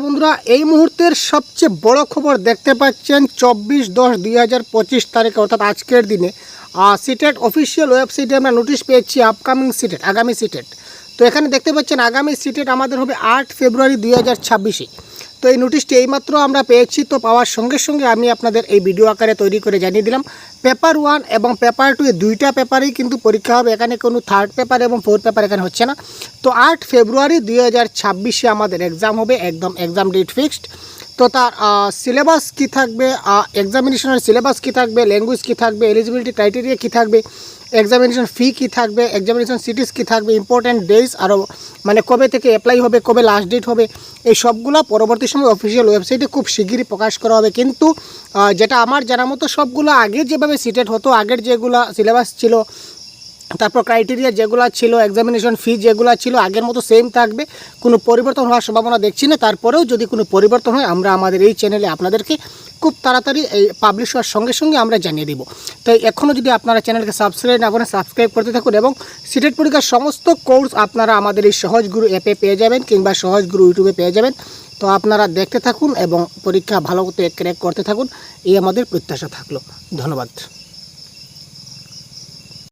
বন্ধুরা, এই মুহূর্তের সবচেয়ে বড় খবর দেখতে পাচ্ছেন 24/10/2025 তারিখে অর্থাৎ আজকের দিনে সিটেট অফিসিয়াল ওয়েবসাইটে আমরা নোটিশ পেয়েছি আপকামিং সিটেট, আগামী সিটেট। তো এখানে দেখতে পাচ্ছেন আগামী সিটেট আমাদের হবে 8 ফেব্রুয়ারি 2026। তো এই নোটিশটি এইমাত্র আমরা পেয়েছি। তো পাওয়ার সঙ্গে সঙ্গে আমি আপনাদের এই ভিডিও আকারে তৈরি করে জানিয়ে দিলাম। পেপার 1 এবং পেপার 2 এই দুইটা পেপারেই কিন্তু পরীক্ষা হবে। এখানে কোনো থার্ড পেপার এবং ফোর্থ পেপার এখানে হচ্ছে না। তো 8 ফেব্রুয়ারি 2026 আমাদের এক্সাম হবে, একদম এক্সাম ডেট ফিক্সড। তো তার সিলেবাস কী থাকবে, এক্সামিনেশনের সিলেবাস কী থাকবে, ল্যাঙ্গুয়েজ কী থাকবে, এলিজিবিলিটি ক্রাইটেরিয়া কী থাকবে, এক্সামিনেশন ফি কী থাকবে, এক্সামিনেশন সিটিস কী থাকবে, ইম্পর্ট্যান্ট ডেজ আরও মানে কবে থেকে অ্যাপ্লাই হবে, কবে লাস্ট ডেট হবে, এই সবগুলো পরবর্তী সময় অফিসিয়াল ওয়েবসাইটে খুব শিগগিরই প্রকাশ করা হবে। কিন্তু যেটা আমার জানার মতো সবগুলো আগে যেভাবে সিটেট হতো, আগের যেগুলো সিলেবাস ছিল, তারপর ক্রাইটেরিয়া যেগুলো ছিল, এক্সামিনেশন ফি যেগুলো ছিল আগের মতো সেম থাকবে, কোনো পরিবর্তন হওয়ার সম্ভাবনা দেখছি না। তারপরেও যদি কোনো পরিবর্তন হয় আমরা আমাদের এই চ্যানেলে আপনাদেরকে খুব তাড়াতাড়ি এই পাবলিশ হওয়ার সঙ্গে সঙ্গে আমরা জানিয়ে দেব। তাই এখনও যদি আপনারা চ্যানেলকে সাবস্ক্রাইব না করেন, সাবস্ক্রাইব করতে থাকুন এবং সিটেট পরীক্ষার সমস্ত কোর্স আপনারা আমাদের এই সহজ গুরু অ্যাপে পেয়ে যাবেন কিংবা সহজ গুরু ইউটিউবে পেয়ে যাবেন। তো আপনারা দেখতে থাকুন এবং পরীক্ষা ভালো মতো ক্র্যাক করতে থাকুন, এই আমাদের প্রত্যাশা থাকলো। ধন্যবাদ।